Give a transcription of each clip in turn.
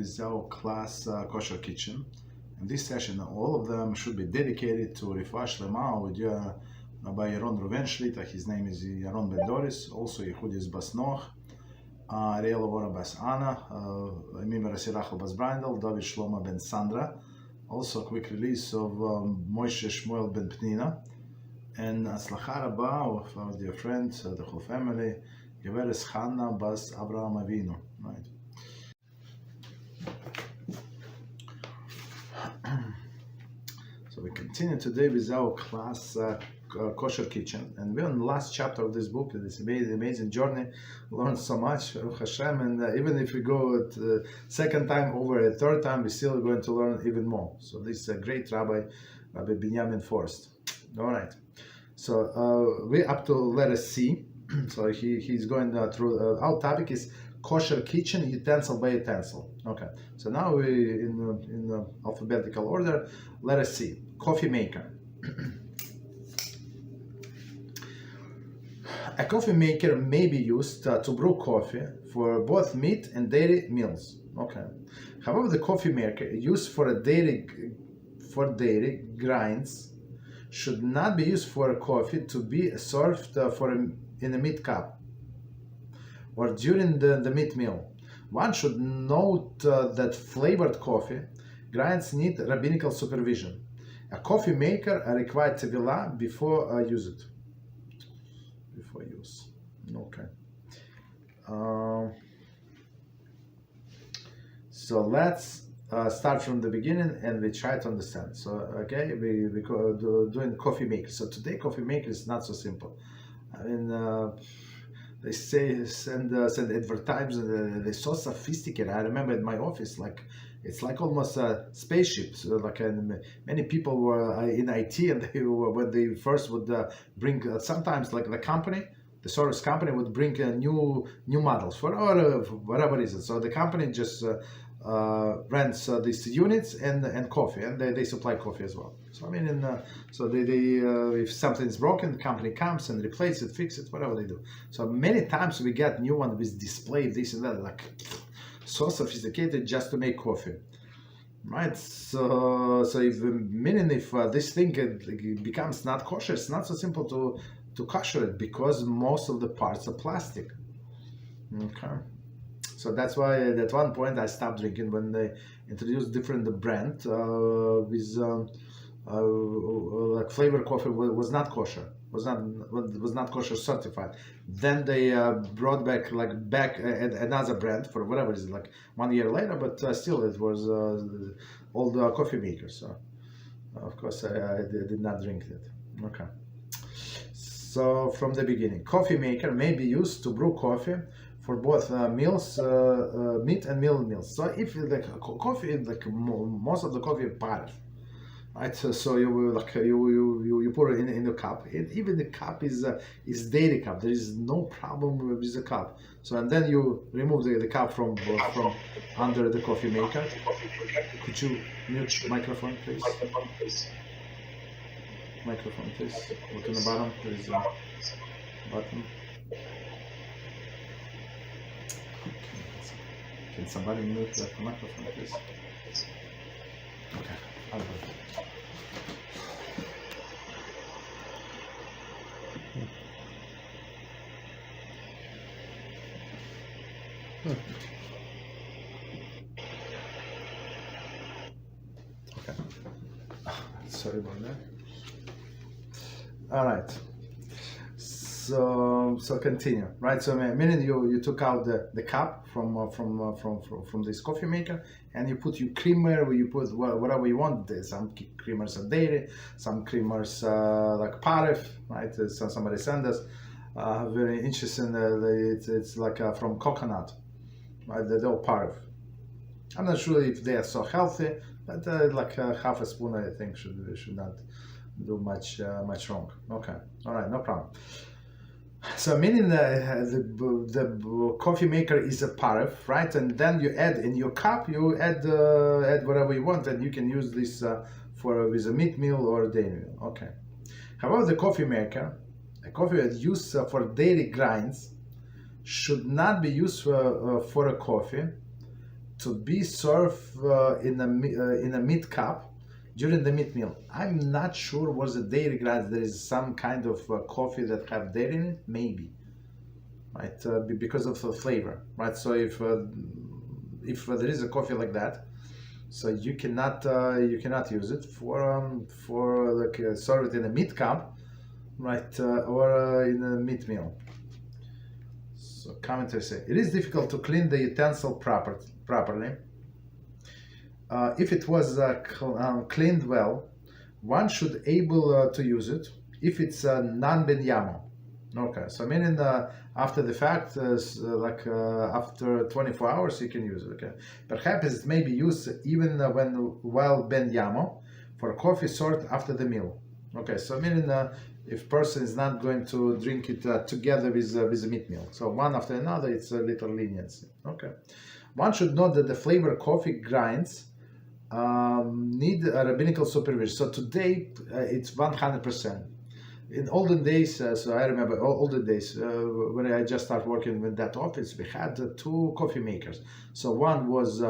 with our class Kosher Kitchen. In this session, all of them should be dedicated to Refuah Shlema with Rabbi Yaron Ruven Shlita. His name is Yaron Ben Doris. Also Yehudis Bas Noach, Ariel Avora Bas Anna, Mimera Sirachel Bas Brindel, David Shlomo Ben Sandra. Also a quick release of Moshe Shmuel Ben Pnina. And Atzlacha Rabba of our dear friend, the whole family, Geveres Chana Bas Abraham Avinu. Right. So we continue today with our class Kosher Kitchen, and we're on the last chapter of this book. It's an amazing journey. We learned so much, HaShem, and even if we go second time over a third time, we're still going to learn even more. So this is a great Rabbi Binyamin Forst. All right. So we're up to letter C. So he's going through. Our topic is Kosher Kitchen, utensil by utensil. Okay. So now we in alphabetical order. Letter C. Coffee maker. A coffee maker may be used to brew coffee for both meat and dairy meals. Okay. However, the coffee maker used for dairy grinds should not be used for coffee to be served in a meat cup or during the meat meal. One should note that flavored coffee grinds need rabbinical supervision. A coffee maker requires tevilah before use. Okay. So let's start from the beginning and we try to understand. So okay, we doing coffee maker. So today coffee maker is not so simple. I mean, they say send advertisements. They're so sophisticated. I remember in my office, it's like almost a spaceship. So many people were in IT, and when they first would bring sometimes the company. The service company would bring new models for whatever reason. So the company just rents these units and coffee, and they supply coffee as well. So I mean, so they if something is broken, the company comes and replaces it, fix it, whatever they do. So many times we get new one with display this and that, so sophisticated just to make coffee. Right, so if this thing becomes not kosher, it's not so simple to kosher it because most of the parts are plastic. Okay, so that's why at one point I stopped drinking when they introduced different brand with flavor coffee was not kosher, was not kosher certified. Then they brought back another brand for whatever reason, 1 year later, but still it was old coffee maker. So of course I did not drink it. Okay. So from the beginning, coffee maker may be used to brew coffee for both meals, meat and meals. So if the coffee, most of the coffee is parf, right? So you put it in the cup. And even the cup is dairy cup. There is no problem with the cup. So and then you remove the cup from under the coffee maker. Could you mute microphone, please? Microphone, please. Look in the bottom. There is a button. Can somebody mute the microphone, please? Okay, I'll do it. Okay. Sorry about that. All right. So continue, right? So meaning you took out the cup from this coffee maker, and you put your creamer, you put whatever you want. Some creamers are dairy, some creamers like parf, right? So somebody sent us very interesting. It's from coconut, right? They're all parf. I'm not sure if they are so healthy, but half a spoon I think should not do much wrong. Okay, all right, no problem. So meaning the coffee maker is a parf, right? And then you add in your cup, you add whatever you want, and you can use this with a meat meal or a dairy meal. Okay. However, the coffee maker, a coffee used for dairy grinds, should not be used for a coffee to be served in a meat cup during the meat meal. I'm not sure was a dairy glass. There is some kind of coffee that have dairy in it, maybe, right? Because of the flavor, right? So if there is a coffee like that, so you cannot use it for like serve it in a meat cup, right? Or in a meat meal. So commenters say it is difficult to clean the utensil properly. If it was cleaned well, one should able to use it if it's non-ben yamo. Okay, so meaning after the fact, after 24 hours, you can use it. Okay, perhaps it may be used even while ben yamo for coffee sort after the meal. Okay, so meaning if person is not going to drink it together with the meat meal, so one after another, it's a little leniency. Okay, one should note that the flavor coffee grinds need a rabbinical supervision. So today it's 100%. In olden days, so I remember olden days when I just started working with that office, we had two coffee makers. So one was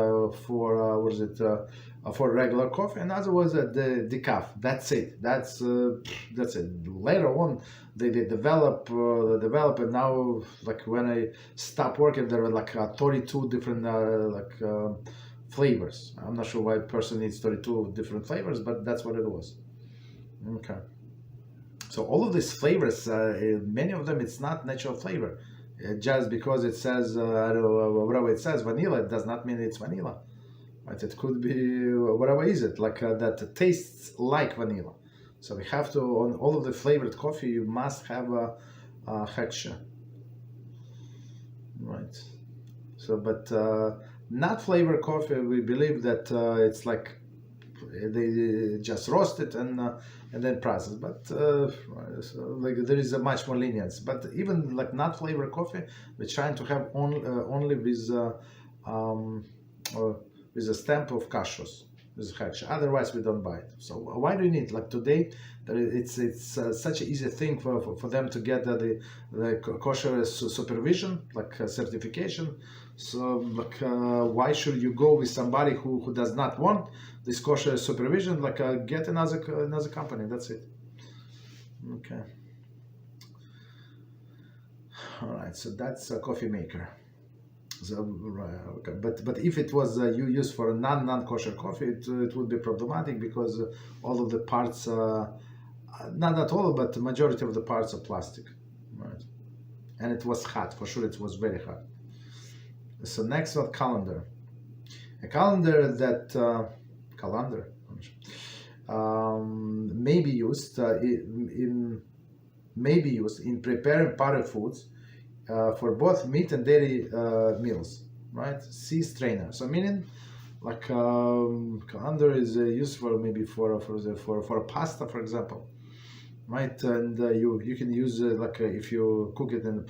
for regular coffee, and another was the decaf. That's it. That's it. Later on, they develop, and now like when I stopped working, there were like 32 different flavors. I'm not sure why a person needs 32 different flavors, but that's what it was. Okay. So all of these flavors, many of them, it's not natural flavor. Just because it says, whatever it says, vanilla, it does not mean it's vanilla. Right? It could be, whatever is it, like that tastes like vanilla. So we have to, on all of the flavored coffee, you must have a Hashkafa. Right. So, but not flavored coffee, we believe that it's like they just roast it and then process, but so like there is a much more lenience. But even like not flavored coffee, we're trying to have only with a stamp of Kashrus, with Hashkafa. Otherwise, we don't buy it. So why do you need, like today? It's such an easy thing for them to get the kosher supervision, like certification. So like why should you go with somebody who does not want this kosher supervision? Like get another company. That's it. Okay. All right. So that's a coffee maker. So, okay. But if it was you used for a non kosher coffee, it would be problematic because all of the parts, not all, but the majority of the parts are plastic, right? And it was hot for sure. It was very hot. So next one, colander. A colander that may be used in preparing powdered foods for both meat and dairy meals, right? See strainer. So meaning, like colander is used for maybe for pasta, for example, right? And you can use like if you cook it in a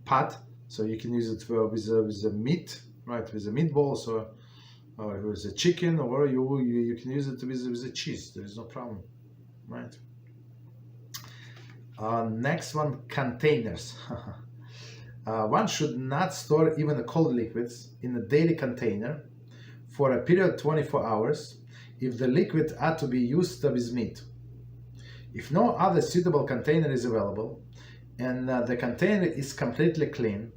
pot, so you can use it with the meat, right? With the meatballs or with the chicken, or you can use it with the cheese. There is no problem, right? Next one, containers. One should not store even the cold liquids in a daily container for a period of 24 hours if the liquid ought to be used with meat. If no other suitable container is available and the container is completely clean,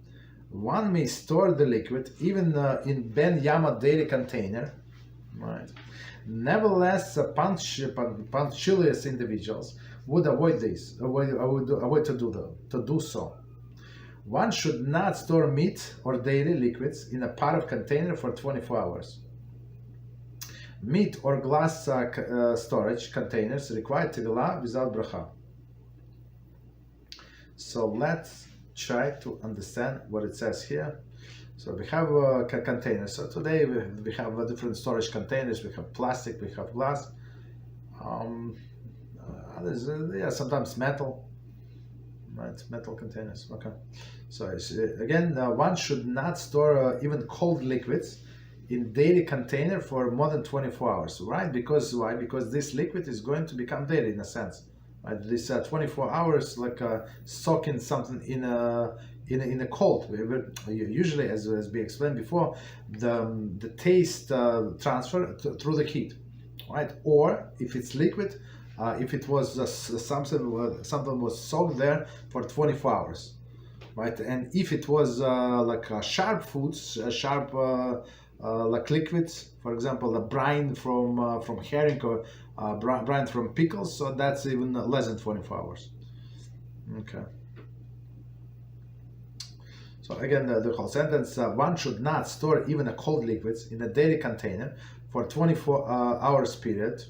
one may store the liquid even in Ben Yama daily container, right? Nevertheless, punctilious individuals would avoid this. Avoid to do so. One should not store meat or dairy liquids in a pot of container for 24 hours. Meat or glass storage containers require tevilah without bracha. So let's try to understand what it says here. So we have a container. So today we have different storage containers. We have plastic, we have glass. Others, sometimes metal. Right, metal containers. Okay. So again, one should not store even cold liquids in daily container for more than 24 hours. Right? Because why? Because this liquid is going to become dairy in a sense. Right? This 24 hours, like soaking something in in a cold. Usually, as we explained before, the taste transfer through the heat, right? Or if it's liquid, if it was something was soaked there for 24 hours, right? And if it was like sharp foods, sharp like liquids, for example, the brine from herring or brine from pickles, so that's even less than 24 hours. Okay. So again, the whole sentence: one should not store even a cold liquids in a dairy container for 24 hours period.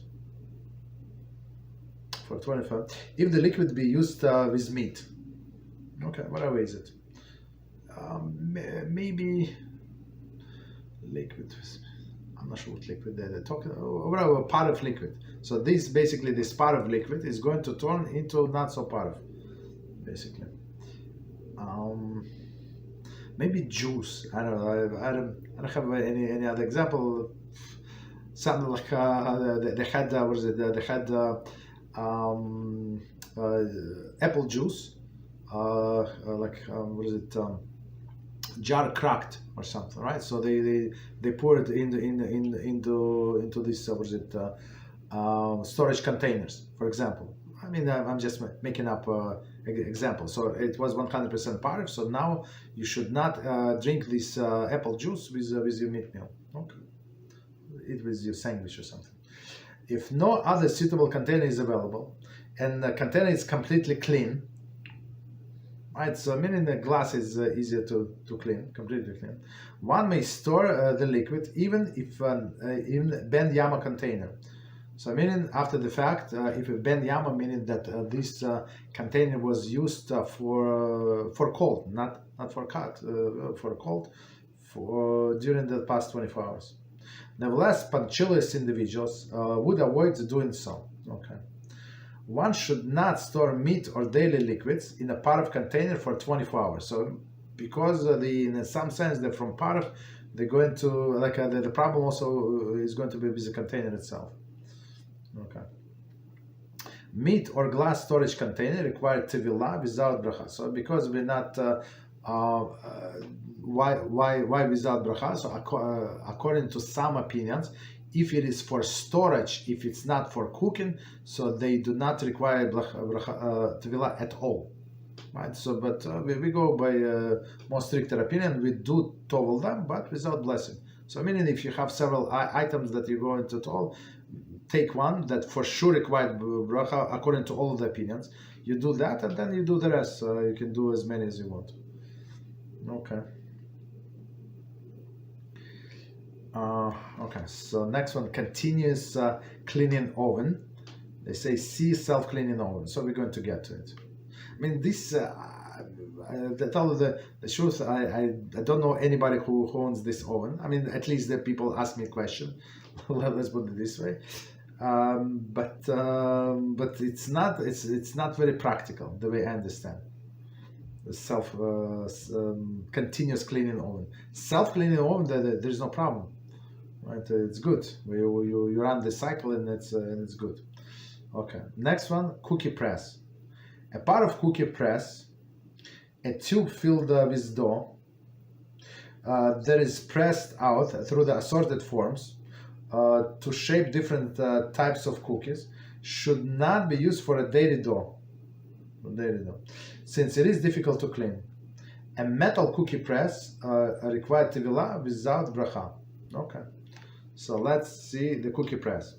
For 24, if the liquid be used with meat. Okay, whatever is it? Maybe liquid. I'm not sure what liquid they're talking about. Whatever, part of liquid. So this part of liquid is going to turn into not so part of, basically. Maybe juice. I don't know. I don't have any other example. Something like they had what is it? They had apple juice. What is it? Jar cracked or something, right? So they pour it into this what is it? Storage containers, for example. I mean, I'm just making up example. So it was 100% parv. So now you should not drink this apple juice with your meat meal. Okay, eat with your sandwich or something. If no other suitable container is available, and the container is completely clean, right? So meaning the glass is easier to clean, completely clean. One may store the liquid even if in ben yama container. So meaning after the fact, if a ben yama, meaning that this container was used for cold, not for cut, for cold, for during the past 24 hours. Nevertheless, punctilious individuals would avoid doing so. Okay. One should not store meat or daily liquids in a parv container for 24 hours. So, because in some sense they're from parv, they're going to like the problem also is going to be with the container itself. Okay. Meat or glass storage container require tevilah without bracha. So, because we're not why without bracha? So according to some opinions, if it is for storage, if it's not for cooking, so they do not require tevilah at all, right? So, but we go by more stricter opinion. We do tovel them, but without blessing. So, meaning if you have several items that you go into tovel, take one that for sure required bracha according to all of the opinions. You do that, and then you do the rest. You can do as many as you want. Okay. Okay, so next one, continuous cleaning oven. They say see self-cleaning oven, so we're going to get to it. I mean, this, to tell the truth, I don't know anybody who owns this oven. I mean, at least the people ask me a question. Let's put it this way. But it's not very practical the way I understand. Continuous cleaning oven. Self-cleaning oven, there's no problem, right? It's good. You run the cycle and it's good. Okay. Next one, cookie press. A part of cookie press, a tube filled with dough that is pressed out through the assorted forms to shape different types of cookies, should not be used for a daily dough. Since it is difficult to clean. A metal cookie press required tevilah without bracha. Okay, so let's see the cookie press.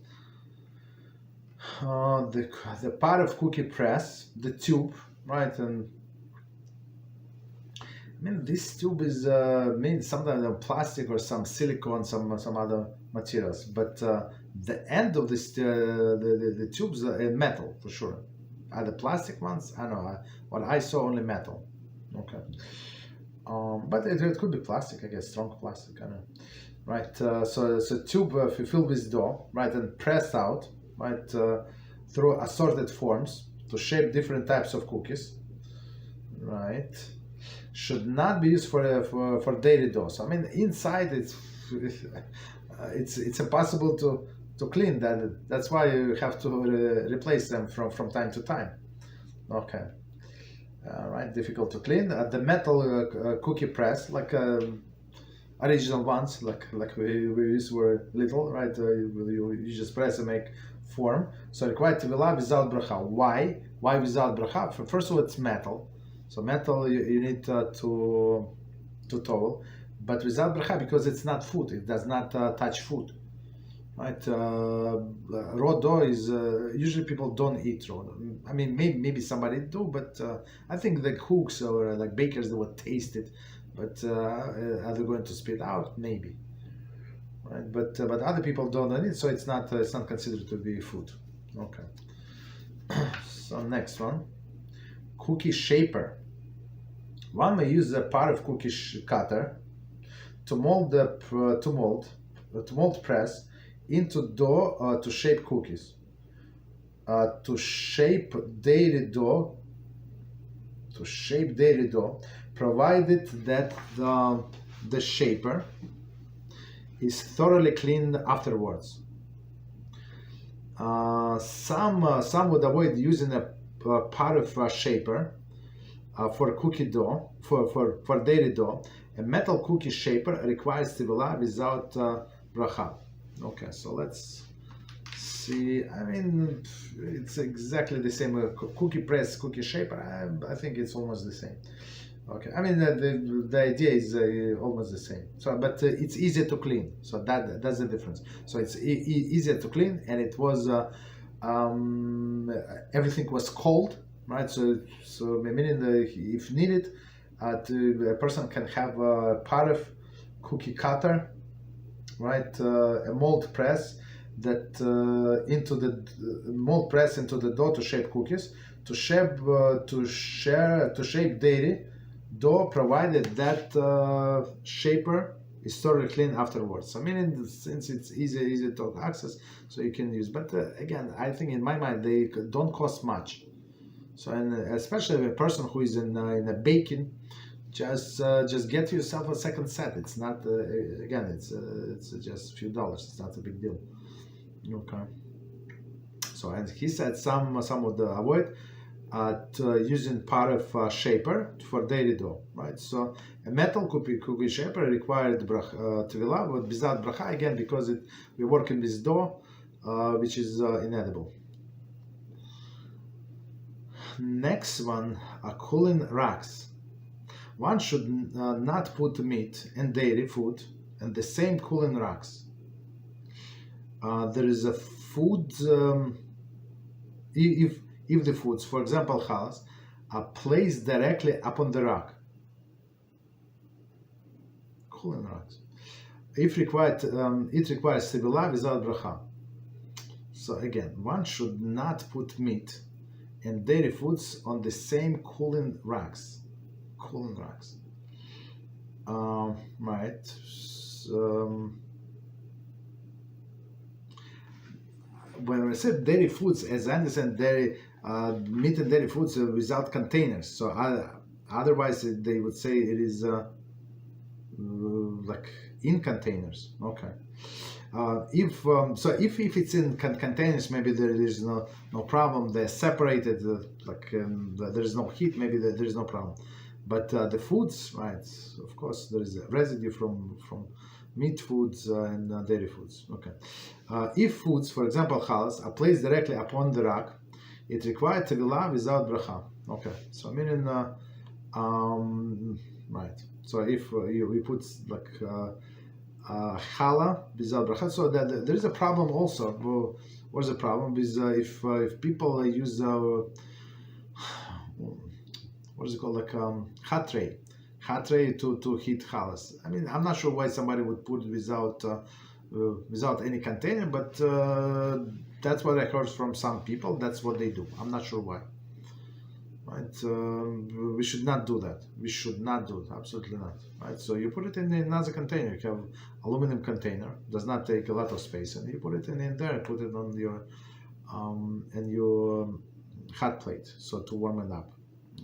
The part of cookie press, the tube, right? And I mean, this tube is sometimes plastic or some silicone, some other materials, but the end of this the tubes are metal for sure. Are the plastic ones? I don't know. What I saw, only metal. Okay. But it could be plastic, I guess, strong plastic. I don't know. Right. So tube filled with dough, right, and pressed out, right, through assorted forms to shape different types of cookies. Right. Should not be used for daily dough. So I mean, inside it's impossible to clean that. That's why you have to replace them from time to time. Okay. right? Difficult to clean. The metal cookie press, like original ones, like we used were little, right? You just press and make form. So required tevilah without bracha. Why? Why without bracha? First of all, it's metal. So metal you need to towel, but without bracha because it's not food. It does not touch food. Right, raw dough is usually people don't eat raw dough. I mean, maybe somebody do, but I think the cooks or like bakers they would taste it, but are they going to spit out? Maybe, right? But other people don't eat it, so it's not considered to be food. Okay. So next one, cookie shaper. One may use a part of cookie cutter to mold press into dough to shape cookies, to shape dairy dough, provided that the shaper is thoroughly cleaned afterwards. Some would avoid using a part of a shaper for cookie dough, for dairy dough. A metal cookie shaper requires tevilah without bracha. Okay, so let's see. I mean, it's exactly the same. Cookie press, cookie shaper. I think it's almost the same. Okay, I mean the idea is almost the same. So, but it's easier to clean. So that's the difference. So it's easier to clean, and it was everything was cold, right? So meaning if needed, a person can have a part of cookie cutter, right? A mold press that into the dough to shape cookies, to shape dairy dough, provided that shaper is thoroughly clean afterwards. So meaning since it's easy to access, so you can use. But again, I think in my mind they don't cost much. So and especially a person who is in a baking. Just get yourself a second set. It's not again. It's just a few dollars. It's not a big deal. Okay. So and he said some would avoid using part of shaper for dairy dough. Right. So a metal cookie shaper required tevilah, but without bracha again because we're working with dough, which is inedible. Next one, cooling racks. One should not put meat and dairy food in the same cooling racks. There is a food, if the foods, for example, halachos, are placed directly upon the rack. Cooling racks. If required, it requires tevilah without bracha. So again, one should not put meat and dairy foods on the same cooling racks. Right. When we said dairy foods, as I understand, meat and dairy foods are without containers. So otherwise, they would say it is like in containers. Okay. If it's in containers, maybe there is no problem. They're separated, there is no heat. Maybe there is no problem. But the foods, right? Of course, there is a residue from meat foods and dairy foods. Okay. If foods, for example, halachos, are placed directly upon the rack, it requires tevilah without bracha. Okay. So meaning, right. So if we put like challah without bracha, so that there is a problem also. What's the problem? Is if people use what is it called, like hot tray to heat halachos. I mean, I'm not sure why somebody would put it without any container, but that's what I heard from some people. That's what they do. I'm not sure why. Right? We should not do that. We should not do it. Absolutely not. Right? So you put it in another container. You have aluminum container. Does not take a lot of space, and you put it in there. Put it on your hot plate, so to warm it up.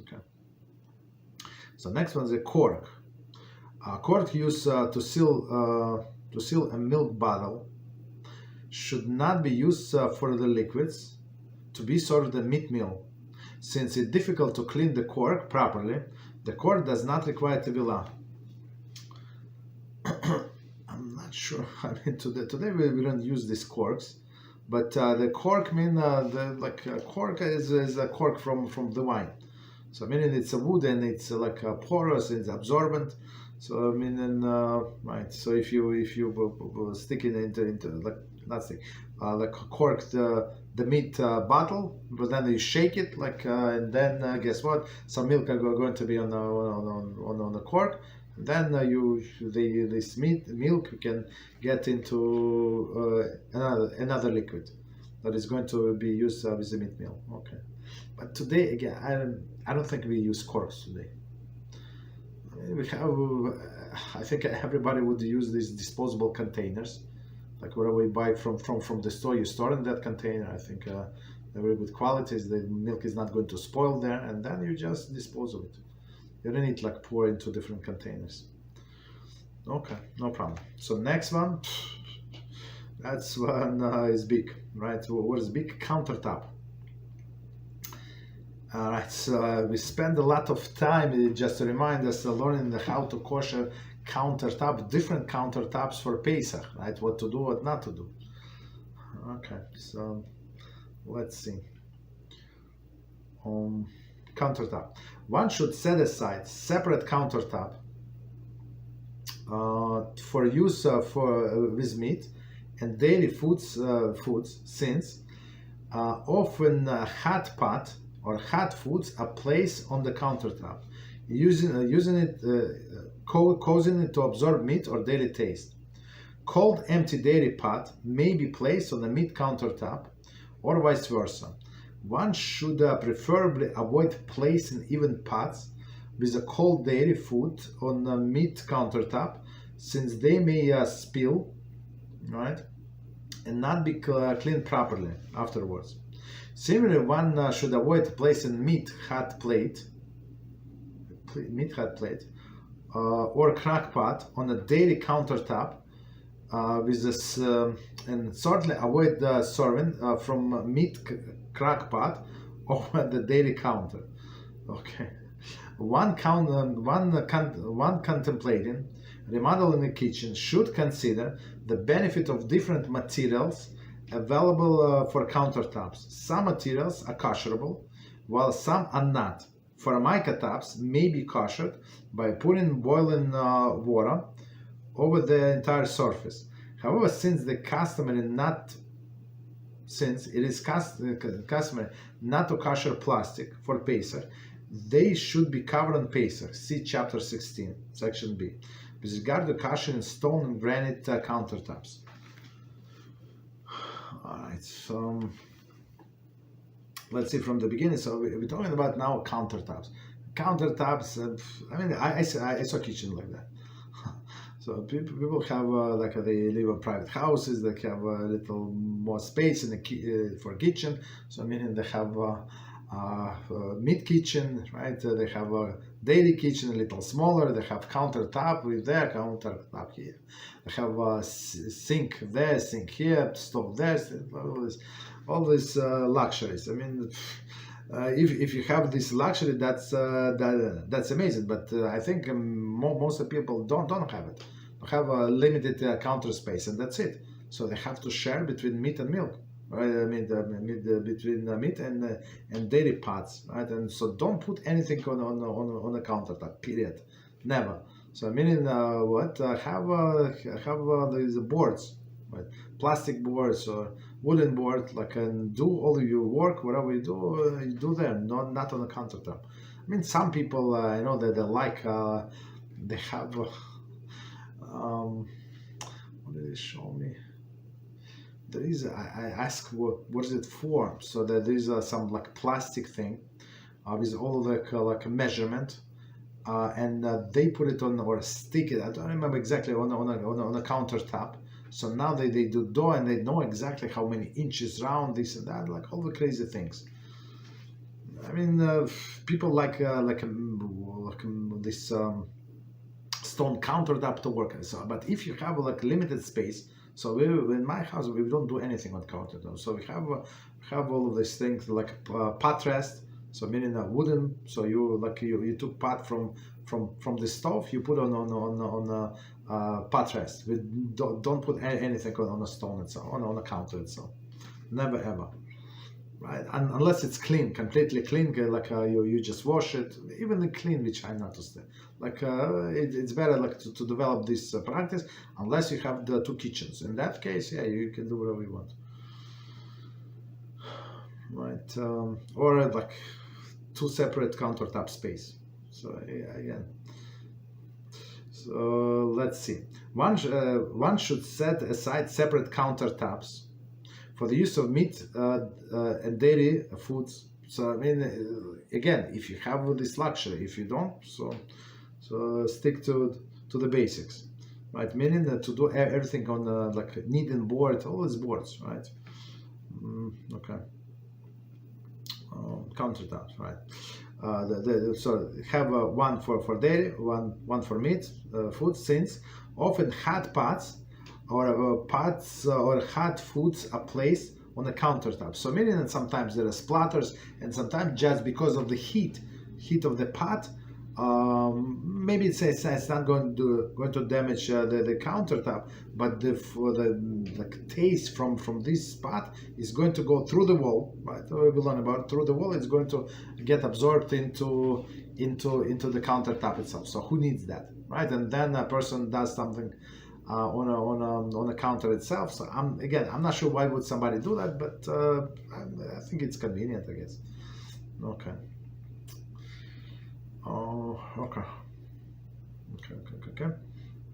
Okay. So next one is a cork. Cork used to seal a milk bottle should not be used for the liquids to be stored in meat mill, Since it's difficult to clean the cork properly, the cork does not require tevilah. I'm not sure. I mean, today we don't use these corks, but the cork cork is a cork from the wine. So meaning it's a wood and it's like a porous, it's absorbent. So meaning right. So if you stick it into like not stick like cork the meat bottle, but then you shake it and then guess what? Some milk are going to be on the cork. Then this milk can get into another liquid that is going to be used with the meat meal. Okay, but today again, I don't think we use corks today. We have, I think everybody would use these disposable containers, like whatever we buy from the store. You store in that container. I think they're very good qualities. The milk is not going to spoil there, and then you just dispose of it. You don't need to pour into different containers. Okay, no problem. So next one, that's one is big, right? What is big? Countertop. All right, so we spend a lot of time just to remind us learning how to kosher countertop, different countertops for Pesach, right? What to do, what not to do. Okay, so let's see. Countertop. One should set aside separate countertop for use with meat and daily foods, since often hot pot or hot foods are placed on the countertop, causing it to absorb meat or daily taste. Cold empty dairy pot may be placed on the meat countertop or vice versa. One should preferably avoid placing even pots with a cold dairy food on the meat countertop, since they may spill, right, and not be cleaned properly afterwards. Similarly, one should avoid placing meat hot plate or crock pot on a dairy countertop with this, and certainly avoid serving from meat crock pot over the dairy counter. Okay, one contemplating remodeling a kitchen should consider the benefit of different materials available for countertops. Some materials are kosherable, while some are not. Formica tops may be koshered by putting boiling water over the entire surface. However, since it is customary not to kosher plastic for Pesach, they should be covered on Pesach. See chapter 16, section B. With regard to kosher in stone and granite countertops. Alright, so let's see from the beginning. So we're talking about now countertops. Countertops, I mean, I saw kitchen like that. So people have they live in private houses. They have a little more space in the for kitchen. So meaning they have meat kitchen, right? They have a daily kitchen, a little smaller. They have countertop with their countertop here. They have a sink there, sink here, stove there. All these luxuries. I mean, if you have this luxury, that's amazing. But I think most of the people don't have it. They have a limited counter space, and that's it. So they have to share between meat and milk. Right, I mean, between meat and dairy pots, right? And so don't put anything on the countertop. Period. Never. So meaning have these boards, right? Plastic boards or wooden board, and do all of your work, whatever you do there, not on the countertop. I mean, some people I know that they like they have. What did they show me? There is, I asked what is it for? So that there is some plastic thing with all the measurement, and they put it on or stick it. I don't remember exactly on a countertop. So now they do dough and they know exactly how many inches round, this and that, all the crazy things. I mean, people like this stone countertop to work. So, but if you have limited space. So in my house we don't do anything on countertop. So we have all of these things like pot rest. So meaning a wooden. So you took pot from the stove, you put on a pot rest. Don't put anything on a stone itself, on a counter itself. Never ever. Right, unless it's clean, completely clean, you just wash it. Even the clean, we try not to stay. It's better to develop this practice, unless you have the two kitchens. In that case, yeah, you can do whatever you want. Right, or like two separate countertop space. So yeah, again. So let's see. One should set aside separate countertops for the use of meat and dairy foods. So I mean, again, if you have this luxury, if you don't, so stick to the basics, right? Meaning that to do everything on like kneading board, all these boards, right? Okay. Countertops, right? So have one for dairy, one for meat, food, since often hot pots or pots or hot foods are placed on the countertop. So meaning that sometimes there are splatters, and sometimes just because of the heat of the pot, maybe it's not going to damage the countertop, but the taste from this pot is going to go through the wall, right? We learn about through the wall. It's going to get absorbed into the countertop itself. So who needs that, right? And then a person does something on a counter itself. So I'm not sure why would somebody do that, but I think it's convenient, I guess. Okay. Oh, okay.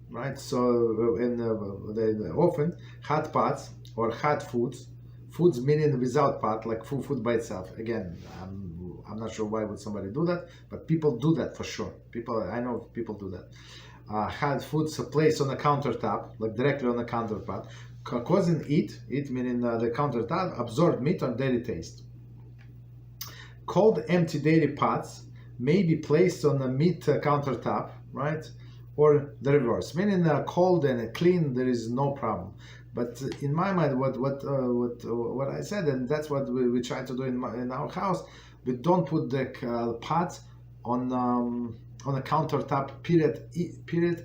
Right. So in often hot pots or hot foods meaning without pot, like food by itself. Again, I'm not sure why would somebody do that, but people do that for sure. I know people do that. Hot foods placed on the countertop, like directly on the countertop, causing it meaning the countertop absorb meat or dairy taste. Cold empty dairy pots may be placed on a meat countertop, right? Or the reverse, meaning cold and clean, there is no problem. But in my mind, what I said, and that's what we try to do in our house, we don't put the pots on a countertop. Period.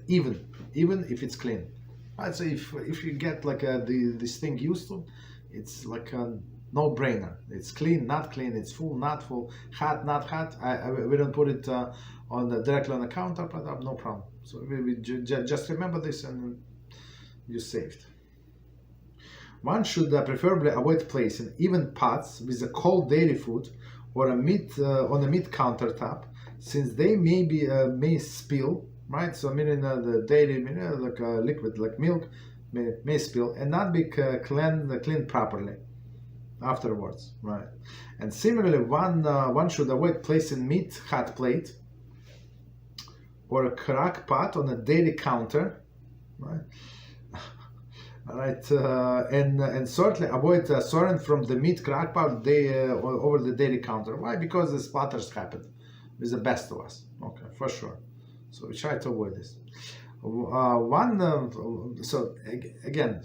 Even if it's clean. Right. So if you get like this thing used to, it's like a no-brainer. It's clean, not clean. It's full, not full. Hot, not hot. We don't put it directly on the counter, but I have no problem. So we just remember this, and you're saved. One should preferably avoid placing even pots with a cold dairy food or a meat on a meat countertop, since they may spill, right? So meaning the dairy, like liquid, like milk, may spill and not be cleaned properly afterwards, right? And similarly, one should avoid placing meat hot plate or a crock pot on a dairy counter, right? Right, and certainly avoid soaring from the meat crock pot over the dairy counter. Why? Because the splatters happen with the best of us. Okay, for sure. So we try to avoid this. So again,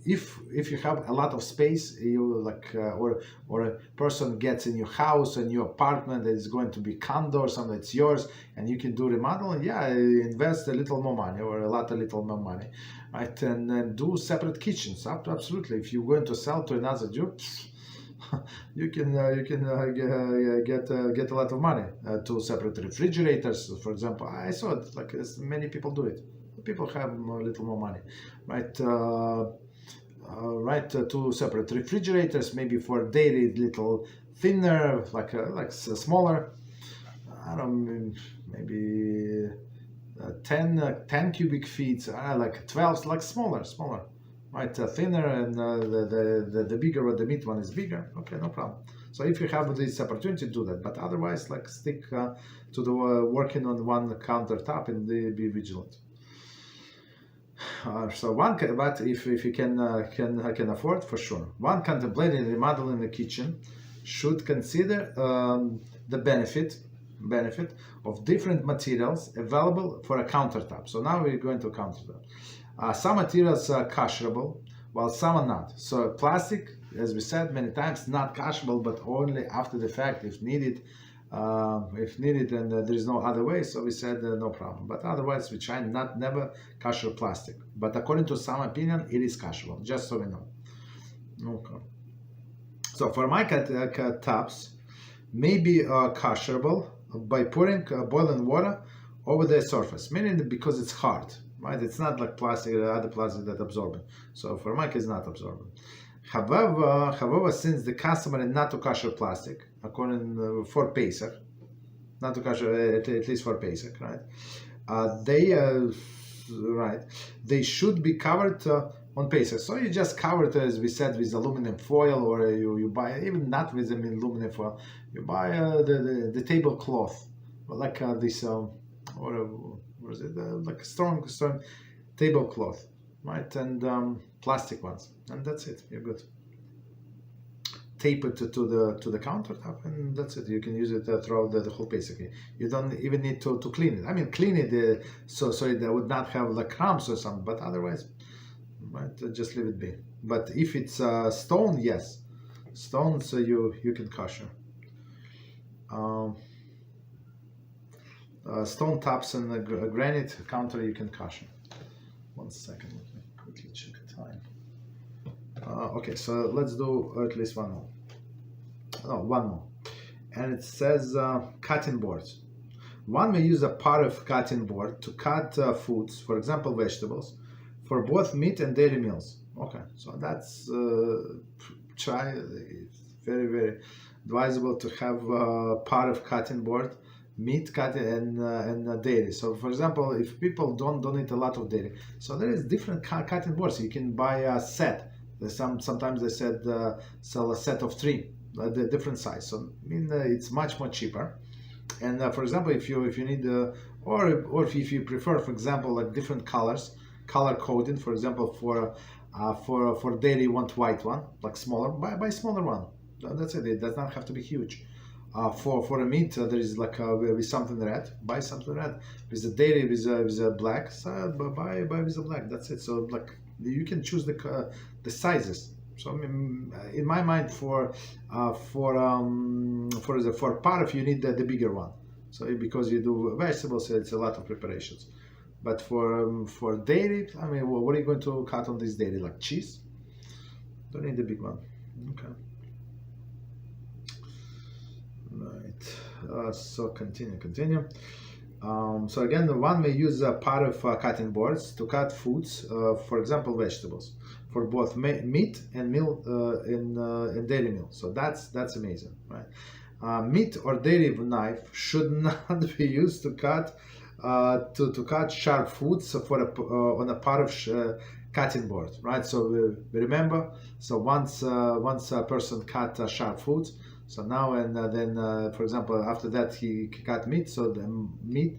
if you have a lot of space, you like or a person gets in your house, a new apartment that is going to be condo or something that's yours, and you can do remodeling, yeah, invest a little more money or a little more money, right? And do separate kitchens. Absolutely. If you're going to sell to another Jew, you can get a lot of money. Two separate refrigerators, for example. I saw it. Like many people do it. People have a little more money, right? Two separate refrigerators, maybe for dairy, little thinner, like smaller. I don't know, maybe 10 cubic feet, like 12, like smaller, right? Thinner, and the bigger the meat one is bigger. Okay, no problem. So if you have this opportunity, do that. But otherwise, like stick to the working on one countertop and be vigilant. So but if you can afford, for sure, one contemplating remodeling the kitchen should consider the benefit of different materials available for a countertop. So now we're going to countertop. Some materials are kashrable, while some are not. So plastic, as we said many times, not kashrable, but only after the fact if needed. if needed and there is no other way, so we said no problem. But otherwise, we try never kosher plastic. But according to some opinion, it is kosher, just so we know. Okay. So for my tops, may be kosherable by pouring boiling water over the surface, meaning because it's hard, right? It's not like plastic, other plastic that absorbent. So for my it's not absorbent. However, since the customer is not to kosher plastic, according for Pesach, not to kosher at least for Pesach, right? They should be covered on Pesach. So you just cover it, as we said, with aluminum foil, or you buy, even not with aluminum foil, you buy the tablecloth, like this, what is it? Like strong tablecloth, right? And plastic ones, and that's it. You're good. Tape it to the countertop, and that's it. You can use it throughout the whole Pesach. You don't even need to clean it. I mean, clean it so it would not have like crumbs or something, but otherwise, right, just leave it be. But if it's stone, yes, stone, so you can kosher. Stone tops and granite counter, you can kosher. 1 second, let me quickly check the time. Okay, so let's do at least one more. No, one more. And it says cutting boards. One may use a part of cutting board to cut foods, for example, vegetables, for both meat and dairy meals. Okay, so that's very, very advisable to have part of cutting board, meat cutting and dairy. So for example, if people don't eat a lot of dairy, so there is different cutting boards. You can buy a set. Sometimes they said sell a set of 3, the different size. So I mean it's much more cheaper. And for example, if you need or if you prefer, for example, like different colors, color coding. For example, for dairy, you want white one, like smaller. Buy smaller one. That's it. It does not have to be huge. For a meat, there is like with something red. Buy something red. With the dairy, with a black, so buy with a black. That's it. So like you can choose the sizes. So I mean, in my mind, for part of you need the bigger one. So because you do vegetables, it's a lot of preparations. But for dairy, I mean, what are you going to cut on this dairy? Like cheese? Don't need the big one. Okay. Right. So continue. So again, the one may use a part of cutting boards to cut foods, for example, vegetables, for both meat and meal and dairy meal. So that's amazing, right? Meat or dairy knife should not be used to cut cut sharp foods on a part of cutting board, right? So we remember. So once a person cut sharp foods. So now and then, for example, after that he cut meat. So the meat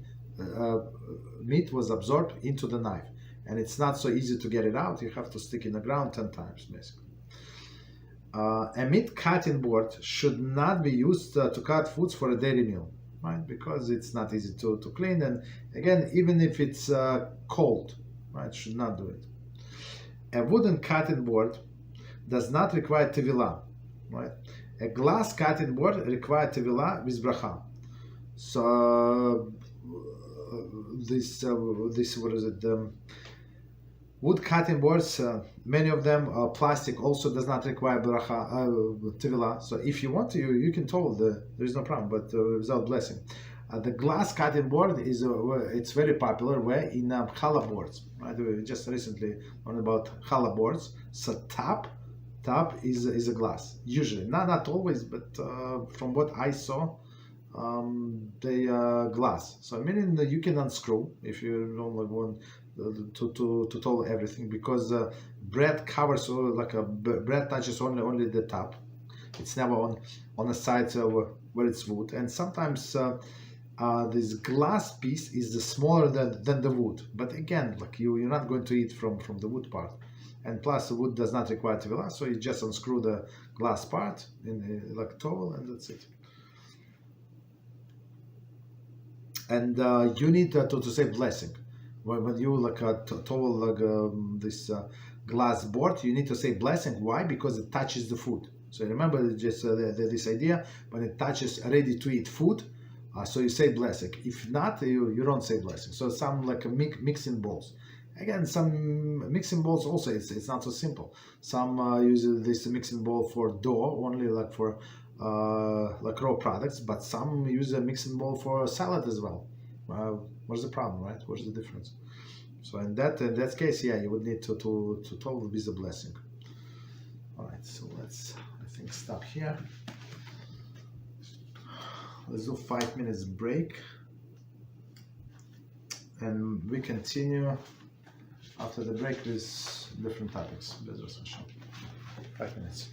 was absorbed into the knife, and it's not so easy to get it out. You have to stick in the ground 10 times, basically. A meat cutting board should not be used to cut foods for a dairy meal, right? Because it's not easy to clean, and again, even if it's cold, right, should not do it. A wooden cutting board does not require tevilah, right? A glass cutting board requires tevilah with bracha. So this what is it? Wood cutting boards, many of them plastic, also does not require bracha tevilah. So if you want to, you can toll there is no problem, but without blessing. The glass cutting board is it's very popular where in challah boards. Right? We just recently learned about challah boards. So top is a glass, usually not always, but from what I saw, they glass. So meaning that you can unscrew if you don't want to toll everything, because bread covers, like a bread touches only the top. It's never on the sides where it's wood, and sometimes this glass piece is smaller than the wood. But again, like you're not going to eat from the wood part. And plus, the wood does not require tevilah, so you just unscrew the glass part in like a towel, and that's it. And you need to say blessing when you like a towel, like this glass board. You need to say blessing. Why? Because it touches the food. So remember just this idea, when it touches ready-to-eat food, so you say blessing. If not, you don't say blessing. So some like a mixing bowls. Again, some mixing bowls also, it's not so simple. Some use this mixing bowl for dough, only like for like raw products, but some use a mixing bowl for salad as well. What's the problem, right? What's the difference? So in that case, yeah, you would need to totally be the blessing. All right, so let's, I think, stop here. Let's do 5 minutes break, and we continue after the break with different topics. BeEzrat Hashem. 5 minutes.